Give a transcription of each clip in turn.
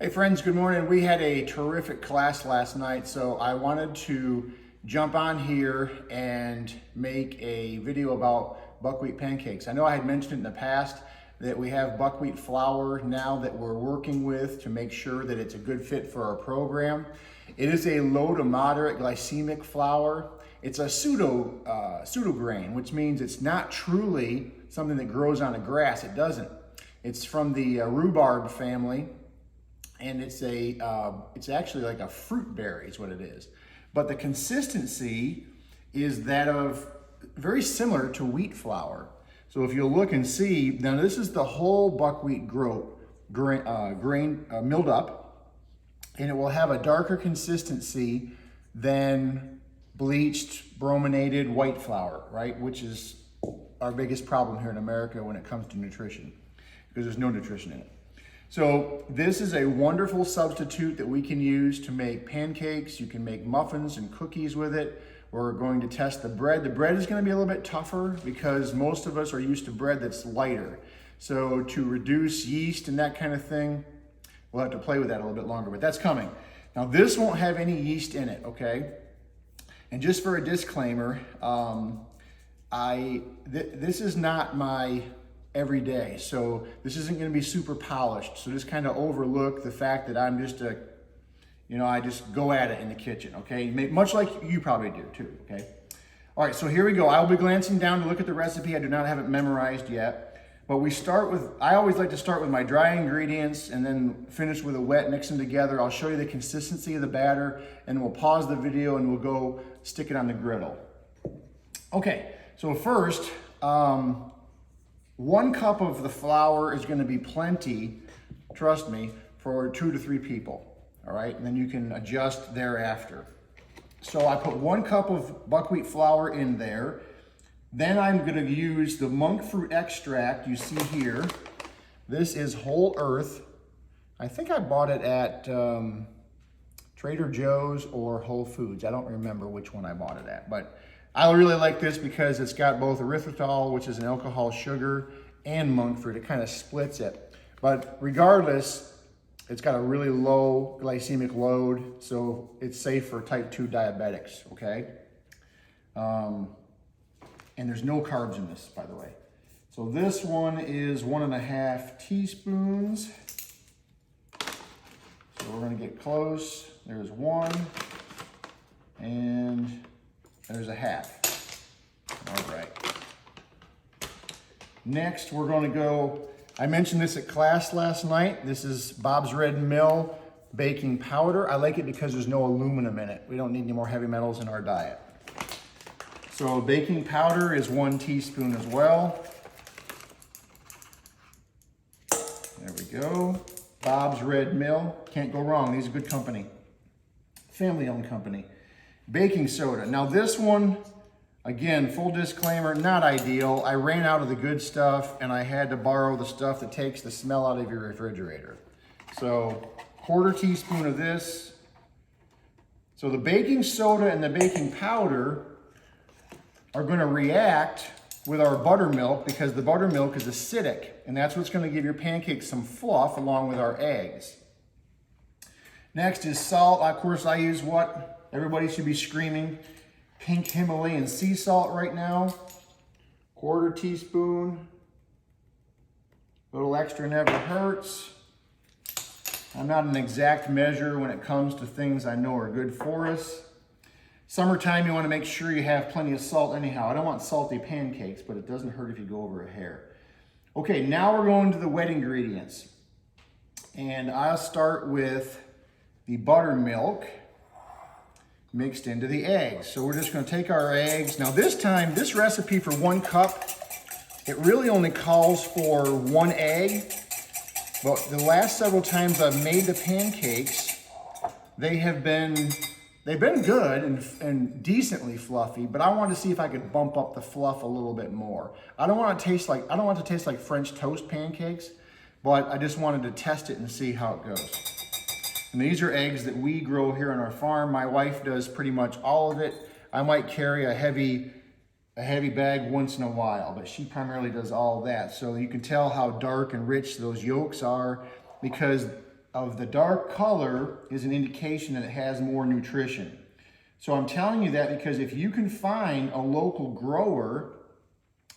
Hey friends, good morning. We had a terrific class last night, so I wanted to jump on here and make a video about buckwheat pancakes. I know I had mentioned it in the past that we have buckwheat flour now that we're working with to make sure that it's a good fit for our program. It is a low to moderate glycemic flour. It's a pseudo grain, which means it's not truly something that grows on a grass. It doesn't. It's from the rhubarb family. And it's actually like a fruit berry is what it is. But the consistency is that of very similar to wheat flour. So if you'll look and see, now this is the whole buckwheat grain milled up, and it will have a darker consistency than bleached, brominated white flour, right? Which is our biggest problem here in America when it comes to nutrition, because there's no nutrition in it. So this is a wonderful substitute that we can use to make pancakes. You can make muffins and cookies with it. We're going to test the bread. The bread is going to be a little bit tougher because most of us are used to bread that's lighter. So to reduce yeast and that kind of thing, we'll have to play with that a little bit longer, but that's coming. Now this won't have any yeast in it, okay? And just for a disclaimer, this is not my every day. So this isn't going to be super polished. So just kind of overlook the fact that I'm just I just go at it in the kitchen, okay? Much like you probably do too, okay? All right, so here we go. I'll be glancing down to look at the recipe. I do not have it memorized yet, but I always like to start with my dry ingredients and then finish with a wet, mix them together. I'll show you the consistency of the batter, and we'll pause the video and we'll go stick it on the griddle. Okay, so first, 1 cup of the flour is going to be plenty, trust me, for 2 to 3 people, all right? And then you can adjust thereafter. So I put 1 cup of buckwheat flour in there. Then I'm going to use the monk fruit extract you see here. This is Whole Earth. I think I bought it at Trader Joe's or Whole Foods. I don't remember which one I bought it at, but I really like this because it's got both erythritol, which is an alcohol sugar, and monk fruit. It kind of splits it. But regardless, it's got a really low glycemic load, so it's safe for type 2 diabetics, okay? And there's no carbs in this, by the way. So this one is 1.5 teaspoons. So we're gonna get close. There's 1, and there's 1/2. All right. Next, we're going to go, I mentioned this at class last night. This is Bob's Red Mill baking powder. I like it because there's no aluminum in it. We don't need any more heavy metals in our diet. So baking powder is 1 teaspoon as well. There we go. Bob's Red Mill. Can't go wrong. These are good company. Family-owned company. Baking soda. Now this one, again, full disclaimer, not ideal. I ran out of the good stuff and I had to borrow the stuff that takes the smell out of your refrigerator. So 1/4 teaspoon of this. So the baking soda and the baking powder are going to react with our buttermilk because the buttermilk is acidic, and that's what's going to give your pancakes some fluff along with our eggs. Next is salt. Of course, I use what everybody should be screaming, pink Himalayan sea salt right now. 1/4 teaspoon. A little extra never hurts. I'm not an exact measure when it comes to things I know are good for us. Summertime, you want to make sure you have plenty of salt anyhow. I don't want salty pancakes, but it doesn't hurt if you go over a hair. Okay, now we're going to the wet ingredients. And I'll start with the buttermilk mixed into the eggs. So we're just going to take our eggs. Now this time, this recipe for 1 cup, it really only calls for 1 egg. But the last several times I've made the pancakes, they've been good and decently fluffy, but I wanted to see if I could bump up the fluff a little bit more. I don't want it to taste like French toast pancakes, but I just wanted to test it and see how it goes. And these are eggs that we grow here on our farm. My wife does pretty much all of it. I might carry a heavy bag once in a while, but she primarily does all of that. So you can tell how dark and rich those yolks are because of the dark color is an indication that it has more nutrition. So I'm telling you that because if you can find a local grower,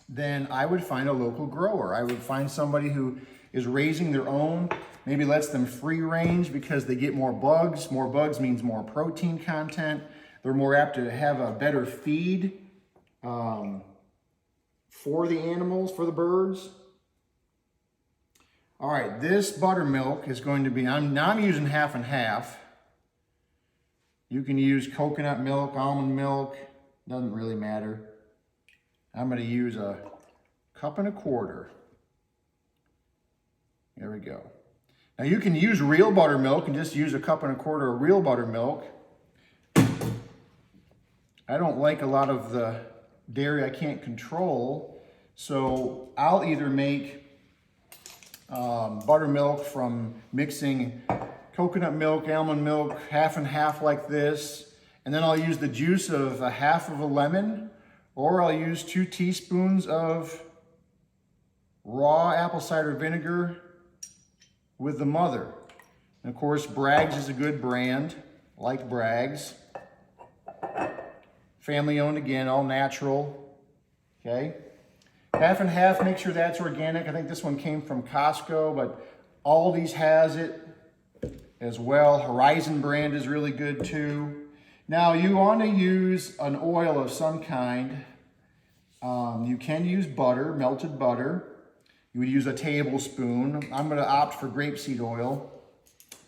then I would find a local grower. I would find somebody who is raising their own, maybe lets them free range because they get more bugs. More bugs means more protein content. They're more apt to have a better feed for the animals, for the birds. All right, this buttermilk is going to be, I'm using half and half. You can use coconut milk, almond milk, doesn't really matter. I'm going to use a 1.25 cups. There we go. Now you can use real buttermilk and just use a 1.25 cups of real buttermilk. I don't like a lot of the dairy I can't control, so I'll either make buttermilk from mixing coconut milk, almond milk, half and half like this, and then I'll use the juice of a half of a lemon, or I'll use 2 teaspoons of raw apple cider vinegar with the mother. And of course, Bragg's is a good brand, like Bragg's. Family owned again, all natural, okay? Half and half, make sure that's organic. I think this one came from Costco, but Aldi's has it as well. Horizon brand is really good too. Now you want to use an oil of some kind. You can use butter, melted butter. You would use a tablespoon. I'm going to opt for grapeseed oil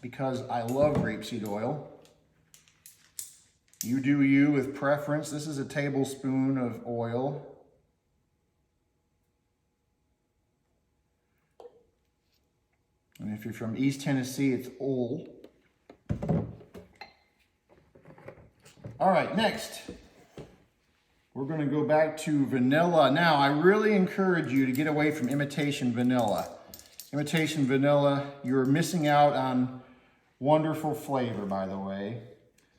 because I love grapeseed oil. You do you with preference. This is a tablespoon of oil. And if you're from East Tennessee, it's old. All right, next, we're going to go back to vanilla. Now, I really encourage you to get away from imitation vanilla. Imitation vanilla, you're missing out on wonderful flavor, by the way.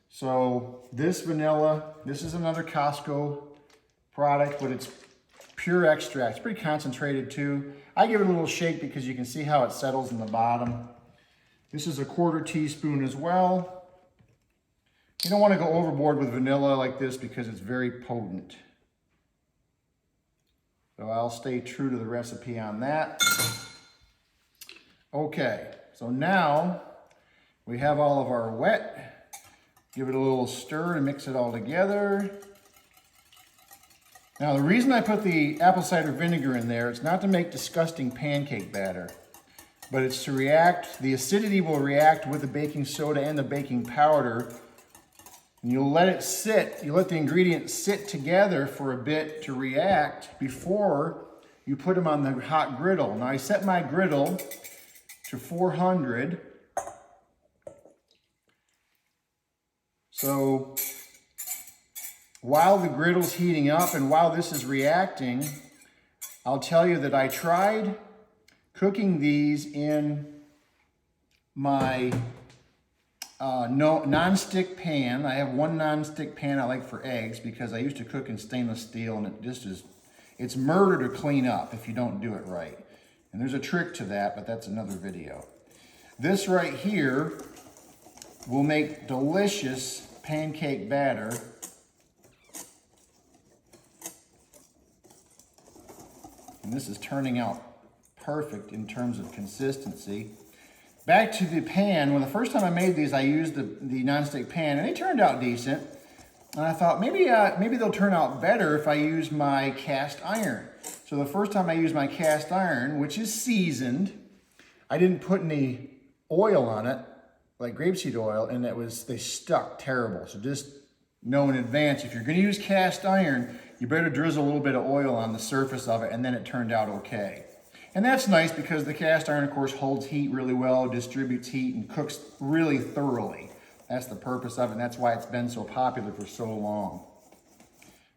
So this vanilla, this is another Costco product, but it's pure extract. It's pretty concentrated too. I give it a little shake because you can see how it settles in the bottom. This is a 1/4 teaspoon as well. You don't want to go overboard with vanilla like this because it's very potent. So I'll stay true to the recipe on that. Okay, so now we have all of our wet. Give it a little stir and mix it all together. Now the reason I put the apple cider vinegar in there, it's not to make disgusting pancake batter, but it's to react, the acidity will react with the baking soda and the baking powder. And you'll let it sit, you let the ingredients sit together for a bit to react before you put them on the hot griddle. Now I set my griddle to 400. So while the griddle's heating up and while this is reacting, I'll tell you that I tried cooking these in my non-stick pan. I have one non-stick pan I like for eggs because I used to cook in stainless steel and it just is, it's murder to clean up if you don't do it right. And there's a trick to that, but that's another video. This right here will make delicious pancake batter. And this is turning out perfect in terms of consistency. Back to the pan, when the first time I made these, I used the nonstick pan and they turned out decent. And I thought maybe they'll turn out better if I use my cast iron. So the first time I used my cast iron, which is seasoned, I didn't put any oil on it, like grapeseed oil, and they stuck terrible. So just know in advance, if you're gonna use cast iron, you better drizzle a little bit of oil on the surface of it, and then it turned out okay. And that's nice because the cast iron, of course, holds heat really well, distributes heat, and cooks really thoroughly. That's the purpose of it, and that's why it's been so popular for so long.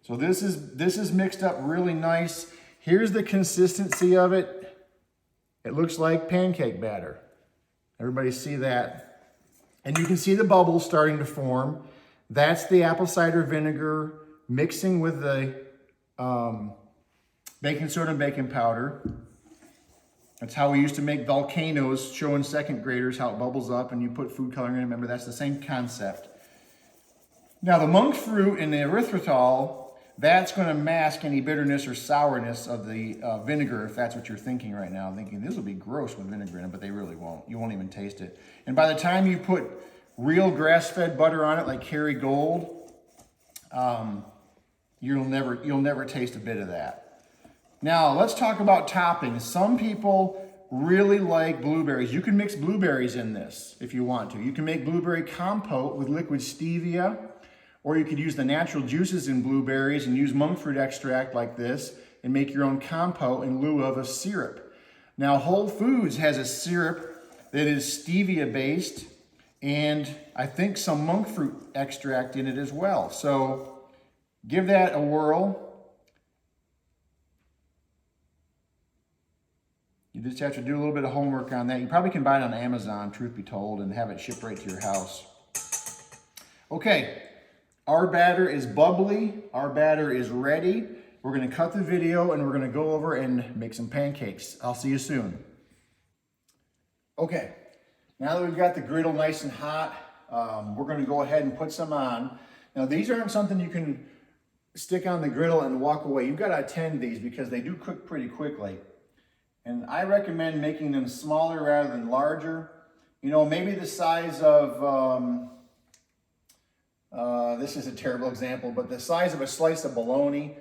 So this is mixed up really nice. Here's the consistency of it. It looks like pancake batter. Everybody see that? And you can see the bubbles starting to form. That's the apple cider vinegar mixing with the baking soda and baking powder. That's how we used to make volcanoes, showing second graders how it bubbles up and you put food coloring in. Remember, that's the same concept. Now the monk fruit and the erythritol, that's going to mask any bitterness or sourness of the vinegar, if that's what you're thinking right now. Thinking this will be gross with vinegar in it, but they really won't. You won't even taste it. And by the time you put real grass-fed butter on it, like Kerrygold, you'll never taste a bit of that. Now let's talk about toppings. Some people really like blueberries. You can mix blueberries in this if you want to. You can make blueberry compote with liquid stevia, or you could use the natural juices in blueberries and use monk fruit extract like this and make your own compote in lieu of a syrup. Now Whole Foods has a syrup that is stevia based, and I think some monk fruit extract in it as well. So give that a whirl. You just have to do a little bit of homework on that. You probably can buy it on Amazon, truth be told, and have it shipped right to your house. Okay, our batter is bubbly. Our batter is ready. We're going to cut the video and we're going to go over and make some pancakes. I'll see you soon. Okay, now that we've got the griddle nice and hot, we're going to go ahead and put some on. Now these aren't something you can stick on the griddle and walk away. You've got to attend these because they do cook pretty quickly. And I recommend making them smaller rather than larger. You know, maybe the size of, this is a terrible example, but the size of a slice of bologna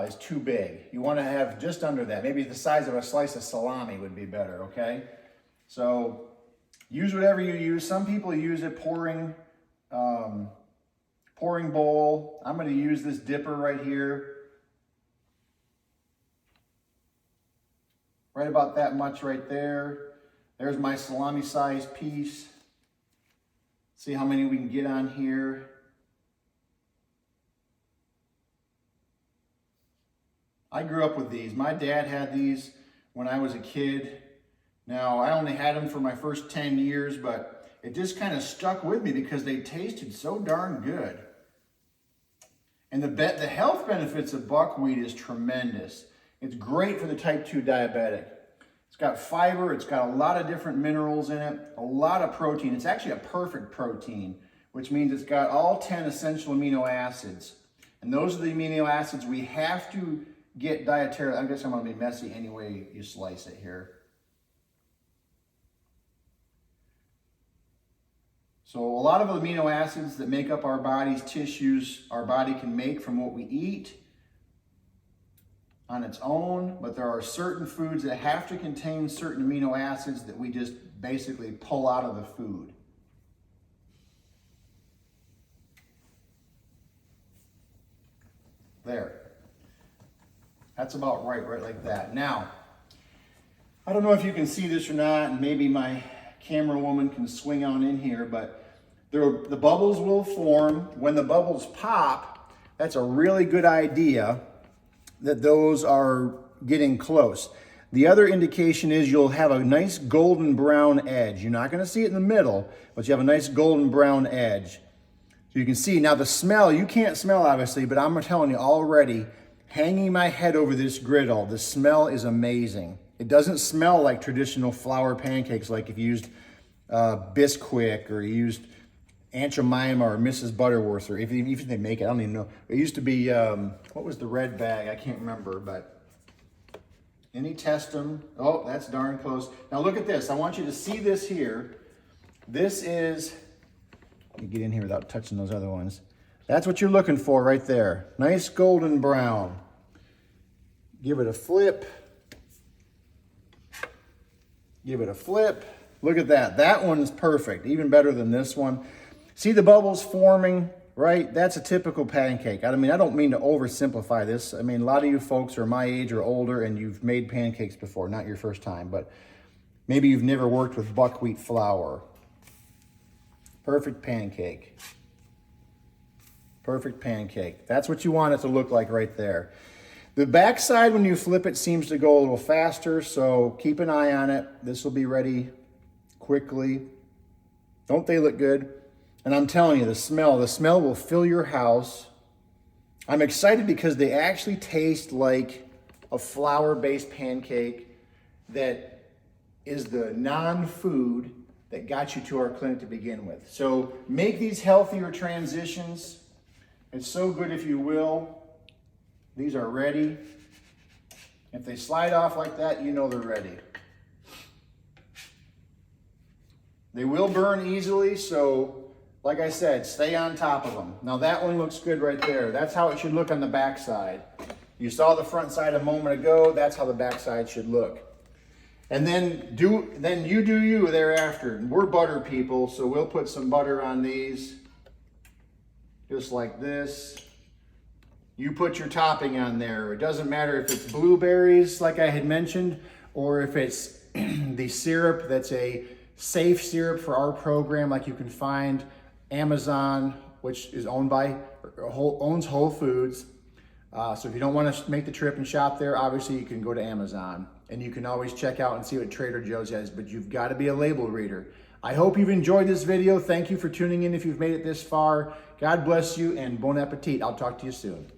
is too big. You want to have just under that. Maybe the size of a slice of salami would be better, okay? So use whatever you use. Some people use a pouring bowl. I'm going to use this dipper right here. Right about that much right there. There's my salami-sized piece. See how many we can get on here. I grew up with these. My dad had these when I was a kid. Now, I only had them for my first 10 years, but it just kind of stuck with me because they tasted so darn good. And the health benefits of buckwheat is tremendous. It's great for the type 2 diabetic. It's got fiber, it's got a lot of different minerals in it, a lot of protein. It's actually a perfect protein, which means it's got all 10 essential amino acids. And those are the amino acids we have to get dietarily. I guess I'm going to be messy any way you slice it here. So a lot of amino acids that make up our body's tissues, our body can make from what we eat on its own, but there are certain foods that have to contain certain amino acids that we just basically pull out of the food. There. That's about right like that. Now, I don't know if you can see this or not, and maybe my camera woman can swing on in here, but the bubbles will form. When the bubbles pop, that's a really good idea that those are getting close. The other indication is you'll have a nice golden brown edge. You're not going to see it in the middle, but you have a nice golden brown edge. So you can see now the smell, you can't smell obviously, but I'm telling you already, hanging my head over this griddle, the smell is amazing. It doesn't smell like traditional flour pancakes like if you used Bisquick or you used Aunt Jemima or Mrs. Butterworth, or if they make it, I don't even know. It used to be, what was the red bag? I can't remember, but any test them. Oh, that's darn close. Now look at this. I want you to see this here. This is, let me get in here without touching those other ones. That's what you're looking for right there. Nice golden brown. Give it a flip. Give it a flip. Look at that. That one's perfect. Even better than this one. See the bubbles forming, right? That's a typical pancake. I mean, I don't mean to oversimplify this. I mean, a lot of you folks are my age or older and you've made pancakes before, not your first time, but maybe you've never worked with buckwheat flour. Perfect pancake. Perfect pancake. That's what you want it to look like right there. The backside, when you flip it, seems to go a little faster, so keep an eye on it. This will be ready quickly. Don't they look good? And I'm telling you, the smell will fill your house. I'm excited because they actually taste like a flour-based pancake that is the non-food that got you to our clinic to begin with. So make these healthier transitions. It's so good if you will. These are ready. If they slide off like that, you know they're ready. They will burn easily, so like I said, stay on top of them. Now that one looks good right there. That's how it should look on the back side. You saw the front side a moment ago, that's how the back side should look. And then you do you thereafter. We're butter people, so we'll put some butter on these, just like this. You put your topping on there. It doesn't matter if it's blueberries, like I had mentioned, or if it's the syrup that's a safe syrup for our program, like you can find Amazon, which is owns Whole Foods. So if you don't want to make the trip and shop there, obviously you can go to Amazon. And you can always check out and see what Trader Joe's has, but you've got to be a label reader. I hope you've enjoyed this video. Thank you for tuning in if you've made it this far. God bless you and bon appetit. I'll talk to you soon.